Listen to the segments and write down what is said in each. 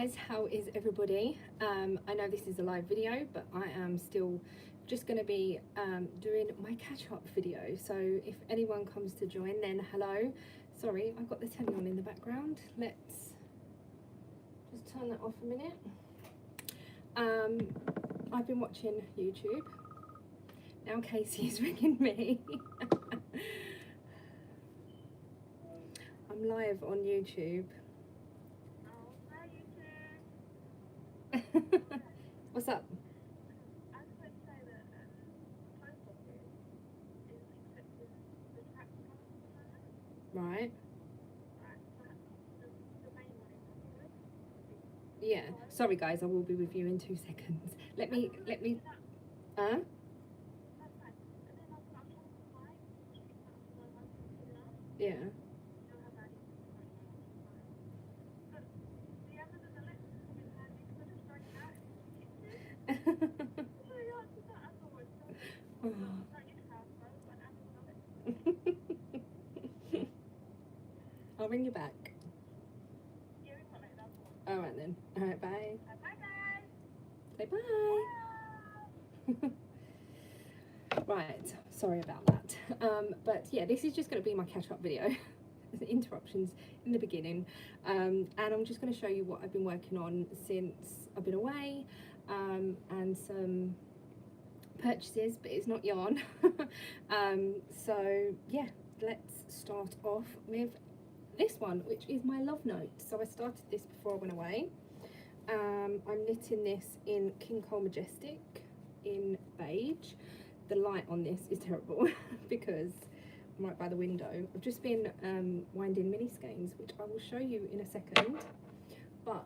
guys, how is everybody? I know this is a live video, but I am still just going to be doing my catch-up video, so if anyone comes to join, then hello. Sorry, I've got the telly on in the background. Let's just turn that off a minute. I've been watching YouTube. Now Casey is ringing me. I'm live on YouTube. What's up? I was going to say that post office is accepting the tax card. Right. Right, so the main one is Yeah. Sorry guys, I will be with you in 2 seconds. Let me. That's fine. And then I'm talking to Mike, Yeah. you'll have that but the Amazon Alexa come in handy because I just rang out and it's I answered that as always. So not in house though, but Amazon Alexa. I'll ring you back. Yeah, we've got like that one. Alright then. Alright, bye. Bye guys. Say bye. Right, sorry about that. But yeah, this is just going to be my catch-up video. There's interruptions in the beginning, and I'm just going to show you what I've been working on since I've been away, and some purchases, but it's not yarn. So yeah, let's start off with this one, which is my love note. So I started this before I went away. I'm knitting this in King Cole Majestic in beige. The light on this is terrible because I'm right by the window. I've just been winding mini skeins, which I will show you in a second, but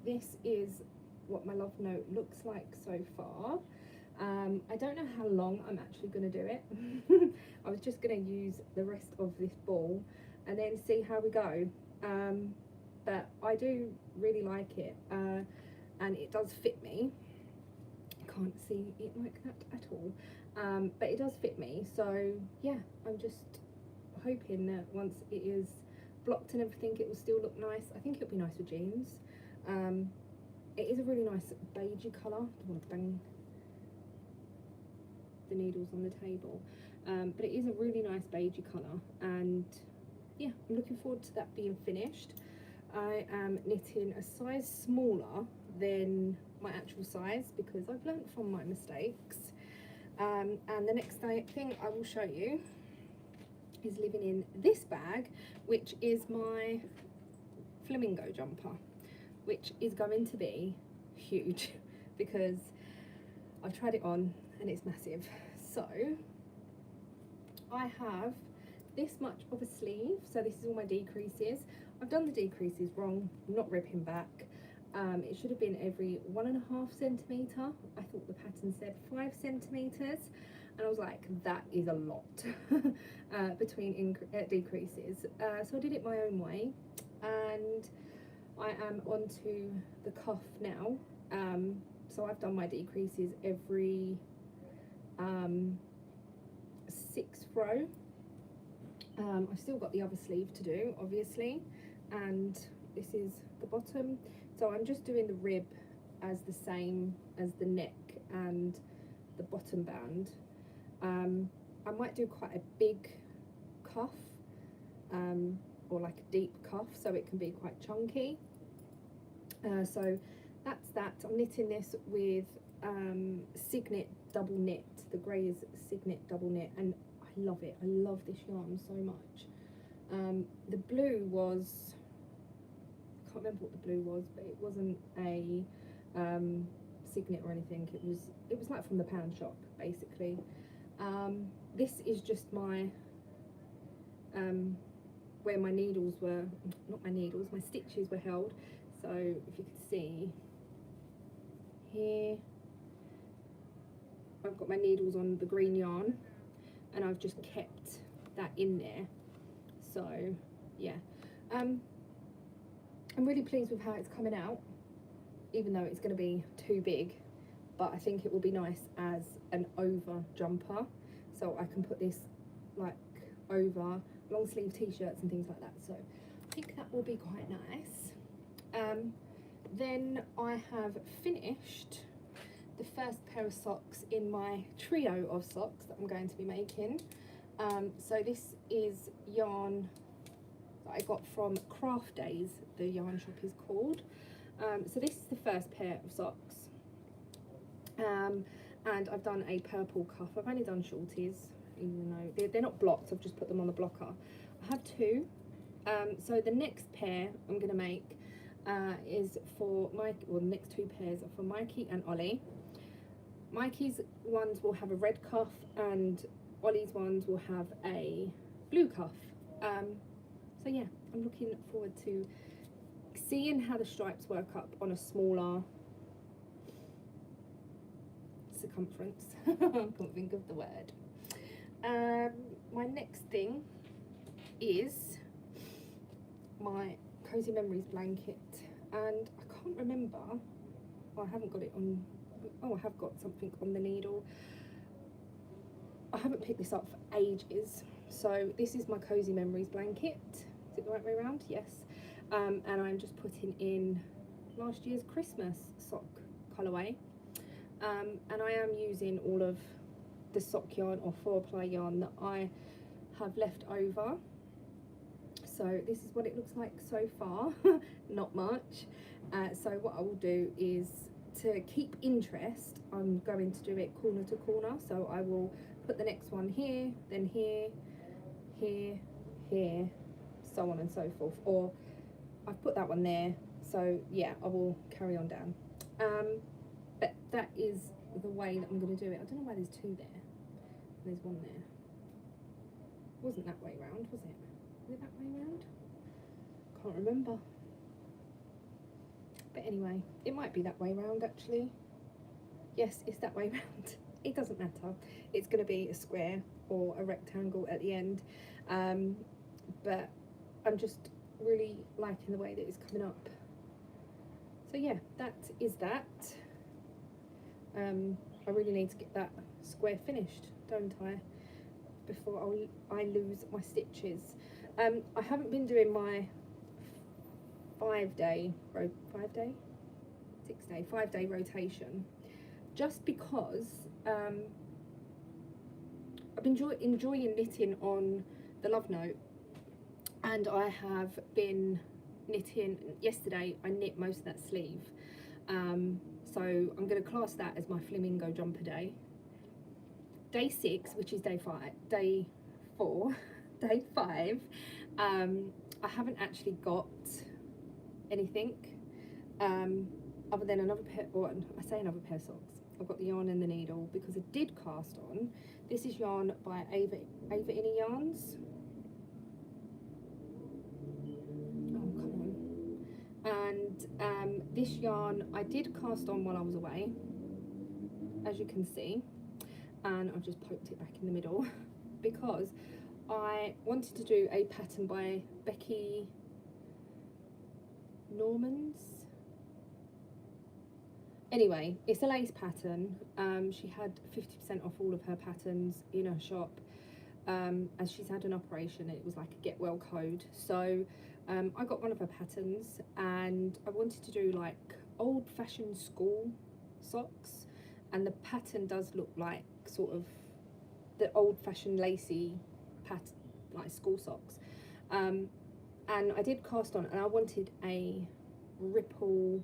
this is what my love note looks like so far. I don't know how long I'm actually going to do it. I was just going to use the rest of this ball and then see how we go, but I do really like it, and it does fit me. Can't see it like that at all, but it does fit me, so yeah, I'm just hoping that once it is blocked and everything, it will still look nice. I think it'll be nice with jeans. It is a really nice beigey colour. I don't want to bang the needles on the table, but it is a really nice beigey colour, and yeah, I'm looking forward to that being finished. I am knitting a size smaller than my actual size because I've learnt from my mistakes, and the next thing I will show you is living in this bag, which is my Flamingo Jumper, which is going to be huge because I've tried it on and it's massive. So I have this much of a sleeve, so this is all my decreases. I've done the decreases wrong, I'm not ripping back. It should have been every 1.5 centimetre. I thought the pattern said 5 centimetres, and I was like, that is a lot between decreases. So I did it my own way, and I am onto the cuff now. So I've done my decreases every 6th row. I've still got the other sleeve to do, obviously, and this is the bottom. So I'm just doing the rib as the same as the neck and the bottom band. I might do quite a big cuff, or like a deep cuff, so it can be quite chunky. So that's that. I'm knitting this with Signet double knit. The grey is Signet double knit, and I love it. I love this yarn so much. The blue was, I can't remember what the blue was, but it wasn't a Signet or anything. It was like from the pound shop, basically. This is just my where my needles were, not my needles, my stitches were held. So if you could see here, I've got my needles on the green yarn, and I've just kept that in there. So yeah, I'm really pleased with how it's coming out, even though it's going to be too big, but I think it will be nice as an over jumper, so I can put this like over long sleeve t-shirts and things like that. So I think that will be quite nice. Then I have finished the first pair of socks in my trio of socks that I'm going to be making. So this is yarn that I got from Craft Days, the yarn shop is called. So this is the first pair of socks. And I've done a purple cuff. I've only done shorties, even though they're not blocked, I've just put them on the blocker. I have two. So the next pair I'm going to make is for Mike, well, the next two pairs are for Mikey and Ollie. Mikey's ones will have a red cuff and Ollie's ones will have a blue cuff. So yeah, I'm looking forward to seeing how the stripes work up on a smaller circumference. I can't think of the word. My next thing is my Cozy Memories blanket, and I can't remember, I haven't got it on, oh I have got something on the needle. I haven't picked this up for ages. So this is my Cozy Memories blanket. Is it the right way around? Yes. And I'm just putting in last year's Christmas sock colourway. And I am using all of the sock yarn or 4-ply yarn that I have left over. So this is what it looks like so far. Not much. So what I will do is, to keep interest, I'm going to do it corner to corner. So I will put the next one here, then here, here, here, so on and so forth. Or I've put that one there, so yeah, I will carry on down. But that is the way that I'm going to do it. I don't know why there's two there. There's one there. It wasn't that way round, was it? Was it that way round? Can't remember. But anyway, it might be that way round actually. Yes, it's that way round. It doesn't matter. It's going to be a square or a rectangle at the end. But I'm just really liking the way that it's coming up. So yeah, that is that. I really need to get that square finished, don't I? Before I lose my stitches. I haven't been doing my 5-day rotation, just because I've been enjoying knitting on the Love Note, and I have been knitting. Yesterday I knit most of that sleeve, so I'm going to class that as my Flamingo Jumper day. Day 6, which is day 5, day 4, day 5, I haven't actually got anything other than another pair, or I say another pair of socks. I've got the yarn and the needle because I did cast on. This is yarn by Ava Inner Yarns. Oh, come on. And this yarn I did cast on while I was away, as you can see, and I've just poked it back in the middle because I wanted to do a pattern by Becky Normans. Anyway, it's a lace pattern. She had 50% off all of her patterns in her shop, as she's had an operation. It was like a get well code. So I got one of her patterns, and I wanted to do like old-fashioned school socks, and the pattern does look like sort of the old-fashioned lacy pattern, like school socks. And I did cast on, and I wanted a ripple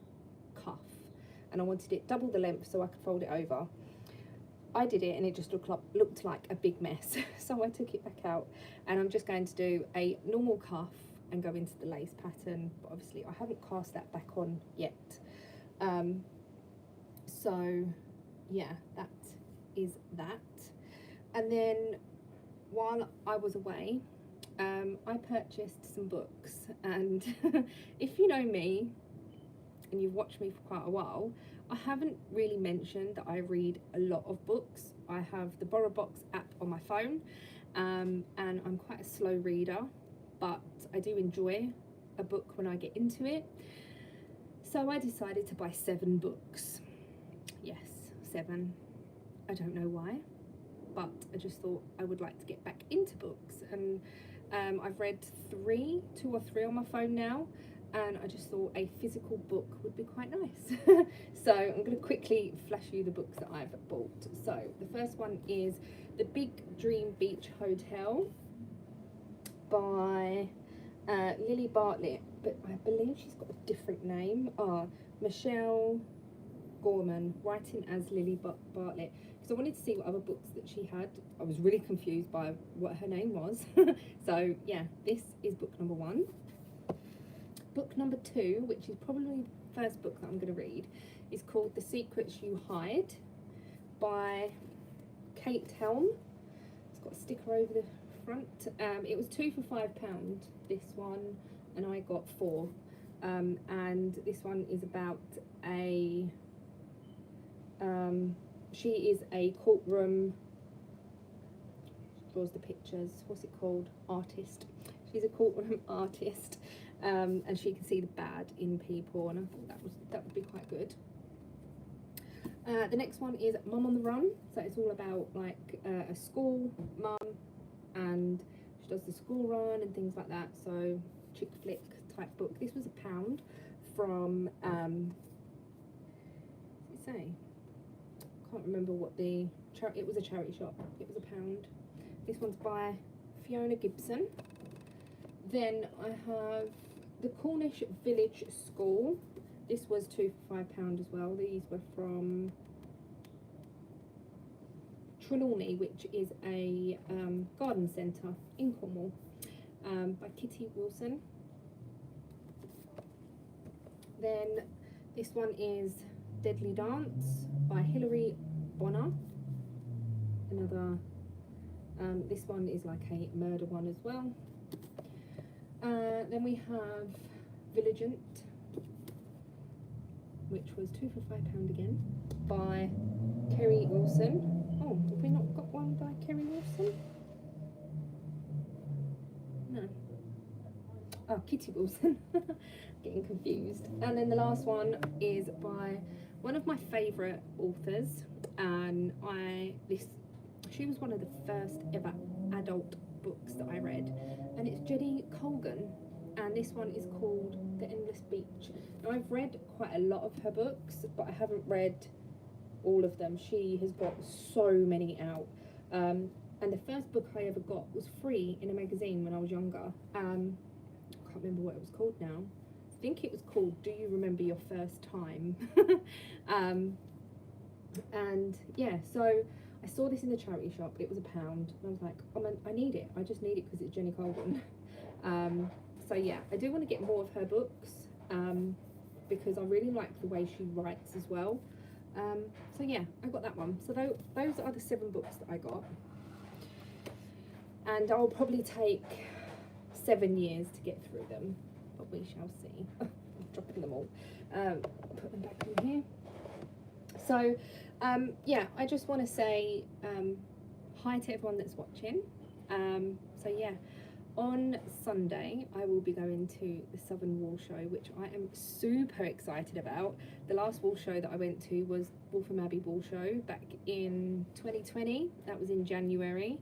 cuff, and I wanted it double the length so I could fold it over. I did it and it just looked like a big mess, so I took it back out, and I'm just going to do a normal cuff and go into the lace pattern, but obviously I haven't cast that back on yet. So yeah, that is that. And then while I was away, I purchased some books, and if you know me and you've watched me for quite a while, I haven't really mentioned that I read a lot of books. I have the Borrow Box app on my phone, and I'm quite a slow reader, but I do enjoy a book when I get into it. So I decided to buy 7 books. Yes, 7. I don't know why, but I just thought I would like to get back into books, and I've read 2 or 3 on my phone now, and I just thought a physical book would be quite So I'm going to quickly flash you the books that I've bought. So the first one is The Big Dream Beach Hotel by Lily Bartlett, but I believe she's got a different name. Michelle Gorman, writing as Lily Bartlett, because I wanted to see what other books that she had. I was really confused by what her name was. So yeah, this is book number 1. Book number 2, which is probably the first book that I'm going to read, is called The Secrets You Hide by Kate Helm. It's got a sticker over the front. It was 2 for £5, this one, and I got 4. And this one is about a she is a courtroom, draws the pictures, what's it called, artist. She's a courtroom artist, and she can see the bad in people, and I thought that would be quite good. The next one is Mum on the Run. So it's all about like a school mum, and she does the school run and things like that. So chick flick type book. This was £1 from what does it say? Can't remember what it was a charity shop. It was £1. This one's by Fiona Gibson. Then I have The Cornish Village School. This was 2 for £5 as well. These were from Trelawney, which is a garden centre in Cornwall, by Kitty Wilson. Then this one is Deadly Dance by Hilary Bonner. Another, this one is like a murder one as well. Then we have Vigilant, which was 2 for £5 again, by Kerry Wilson. Oh, have we not got one by Kerry Wilson? No. Oh, Kitty Wilson. Getting confused. And then the last one is by one of my favourite authors, and she was one of the first ever adult books that I read, and it's Jenny Colgan, and this one is called The Endless Beach. Now, I've read quite a lot of her books, but I haven't read all of them. She has got so many out, and the first book I ever got was free in a magazine when I was younger. I can't remember what it was called now. I think it was called Do You Remember Your First Time? And yeah, so I saw this in the charity shop. It was £1, and I was like, oh man, I need it. I just need it because it's Jenny Colgan. So yeah, I do want to get more of her books, because I really like the way she writes as well. So yeah, I got that one. So those are the 7 books that I got, and I'll probably take 7 years to get through them, but we shall see. I'm dropping them all. I'll put them back in here. So yeah, I just want to say hi to everyone that's watching. So yeah, on Sunday I will be going to the Southern Wool Show, which I am super excited about. The last wool show that I went to was Waltham Abbey Wool Show back in 2020. That was in January,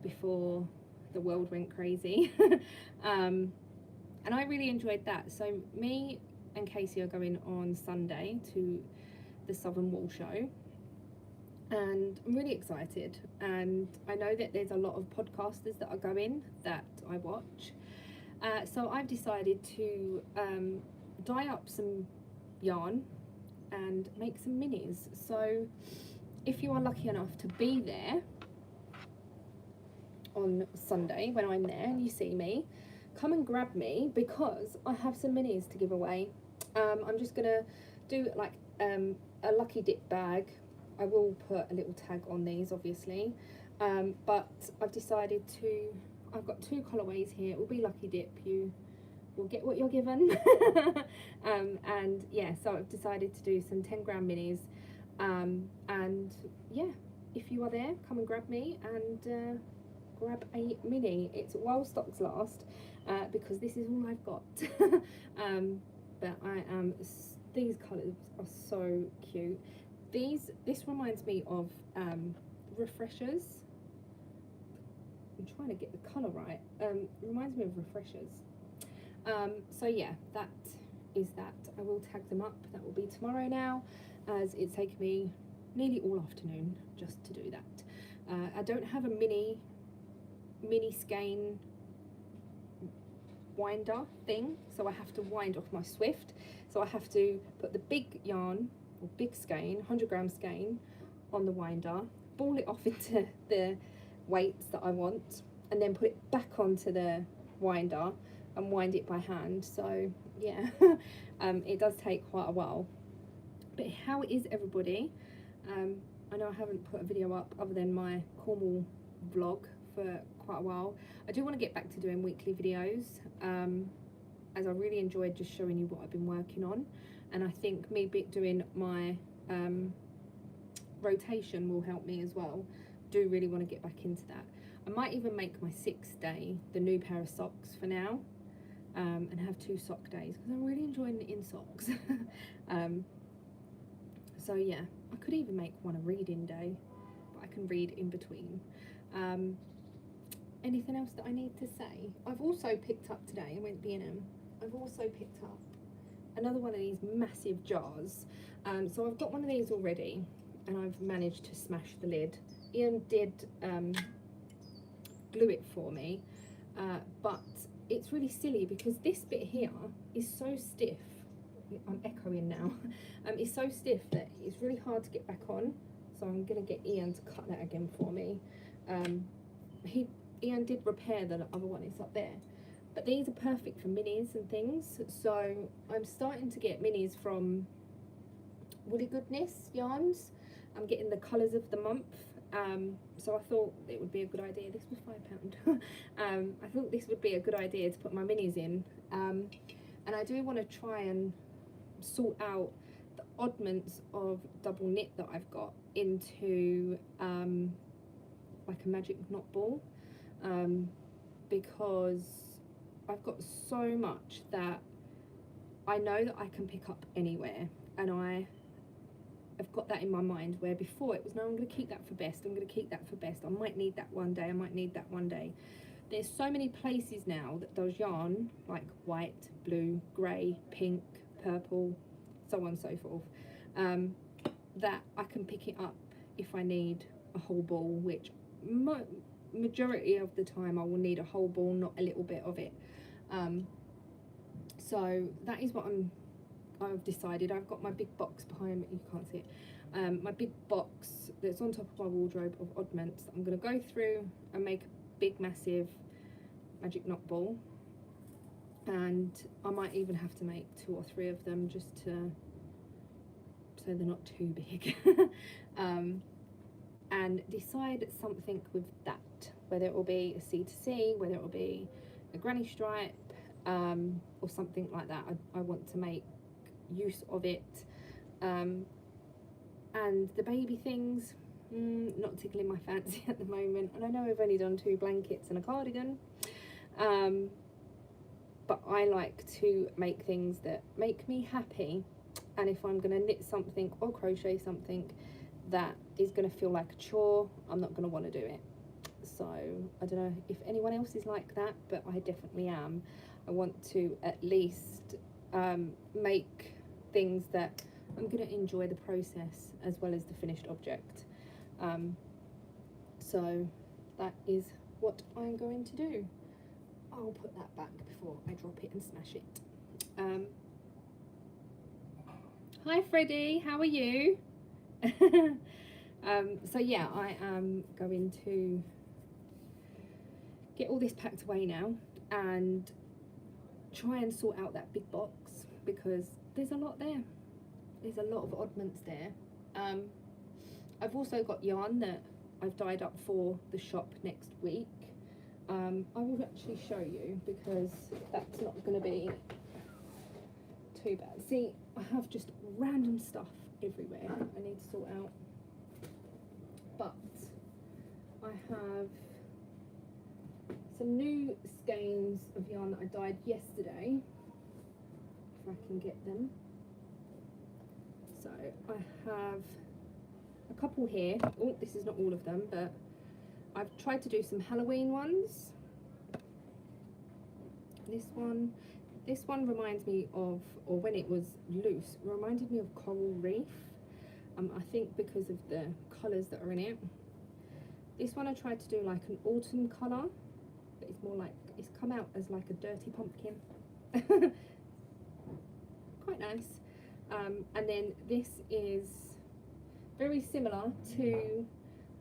before the world went crazy. And I really enjoyed that. So me and Casey are going on Sunday to the Southern Wool Show, and I'm really excited, and I know that there's a lot of podcasters that are going that I watch, so I've decided to dye up some yarn and make some minis. So if you are lucky enough to be there on Sunday when I'm there and you see me, come and grab me, because I have some minis to give away. I'm just gonna do like a lucky dip bag. I will put a little tag on these, obviously, but I've decided I've got 2 colourways here. It will be lucky dip. You will get what you're given. And yeah, so I've decided to do some 10-gram minis, and yeah, if you are there, come and grab me and grab a mini. It's while stocks last, because this is all I've got. But I am, these colours are so cute. This reminds me of Refreshers. I'm trying to get the colour right. Reminds me of Refreshers. So yeah, that is that I will tag them up. That will be tomorrow now, as it's taken me nearly all afternoon just to do that. I don't have a mini skein winder thing, so I have to wind off my Swift. So I have to put the big yarn or big skein, 100-gram skein, on the winder, ball it off into the weights that I want, and then put it back onto the winder and wind it by hand. So yeah, it does take quite a while. But how is everybody? I know I haven't put a video up other than my Cornwall vlog for quite a while. I do want to get back to doing weekly videos, as I really enjoyed just showing you what I've been working on, and I think me doing my rotation will help me as well. Do really want to get back into that. I might even make my 6th day the new pair of socks for now, and have 2 sock days, because I'm really enjoying the in socks. So yeah, I could even make one a reading day, but I can read in between. Anything else that I need to say? I've also picked up today, I went B&M, I've also picked up another one of these massive jars. So I've got one of these already, and I've managed to smash the lid. Ian did glue it for me, but it's really silly because this bit here is so stiff. I'm echoing now. It's so stiff that it's really hard to get back on, so I'm going to get Ian to cut that again for me. Ian did repair the other one, it's up there, but these are perfect for minis and things. So I'm starting to get minis from Woolly Goodness yarns. I'm getting the colours of the month, so I thought it would be a good idea. This was £5. I thought this would be a good idea to put my minis in, and I do want to try and sort out the oddments of double knit that I've got into like a magic knot ball, because I've got so much that I know that I can pick up anywhere, and I've got that in my mind, where before it was, no, I'm going to keep that for best, I'm going to keep that for best, I might need that one day, I might need that one day. There's so many places now that does yarn like white, blue, grey, pink, purple, so on and so forth, that I can pick it up if I need a whole ball, which majority of the time I will need a whole ball, not a little bit of it. So that is what I've decided. I've got my big box behind me, you can't see it, my big box that's on top of my wardrobe of oddments that I'm going to go through and make a big massive magic knot ball, and I might even have to make 2 or 3 of them just to so they're not too big. And decide something with that, whether it will be a C2C, whether it will be a granny stripe, or something like that. I want to make use of it, and the baby things, not tickling my fancy at the moment. And I know I've only done 2 blankets and a cardigan, but I like to make things that make me happy, and if I'm going to knit something or crochet something that is going to feel like a chore, I'm not going to want to do it. So I don't know if anyone else is like that, but I definitely am. I want to at least make things that I'm going to enjoy the process as well as the finished object. So that is what I'm going to do. I'll put that back before I drop it and smash it. Hi Freddie, how are you? So yeah, I am going to get all this packed away now and try and sort out that big box, because there's a lot there. There's a lot of oddments there. I've also got yarn that I've dyed up for the shop next week. I will actually show you, because that's not going to be too bad. See, I have just random stuff everywhere I need to sort out, but I have some new skeins of yarn that I dyed yesterday, if I can get them. So I have a couple here. Oh, this is not all of them, but I've tried to do some Halloween ones. This one, This one reminds me of, or when it was loose, reminded me of coral reef. I think because of the colours that are in it. This one I tried to do like an autumn colour, but it's more like, it's come out as like a dirty pumpkin. Quite nice. And then this is very similar to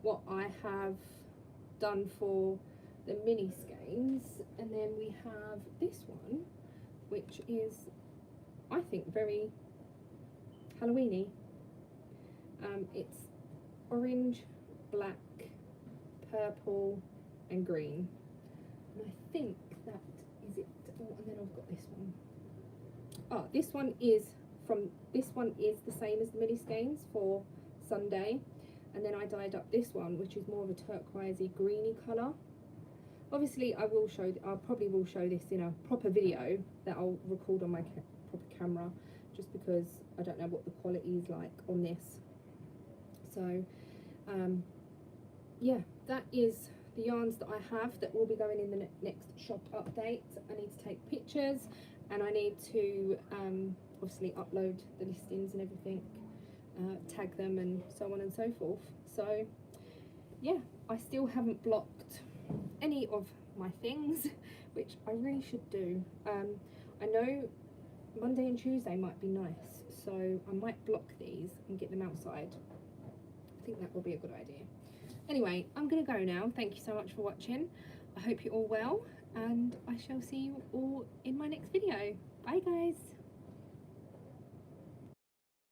what I have done for the mini skeins. And then we have this one, which is, I think, very Halloweeny. It's orange, black, purple and green, and I think that is it. Oh, and then I've got this one. Oh, this one is the same as the mini skeins for Sunday, and then I dyed up this one, which is more of a turquoisey greeny colour. Obviously I probably will show this in a proper video that I'll record on my proper camera, just because I don't know what the quality is like on this. So yeah, that is the yarns that I have that will be going in the next shop update. I need to take pictures, and I need to obviously upload the listings and everything, tag them and so on and so forth. So yeah, I still haven't blocked any of my things, which I really should do. I know Monday and Tuesday might be nice, so I might block these and get them outside. I think that will be a good idea. Anyway, I'm gonna go now. Thank you so much for watching. I hope you're all well, and I shall see you all in my next video. Bye guys.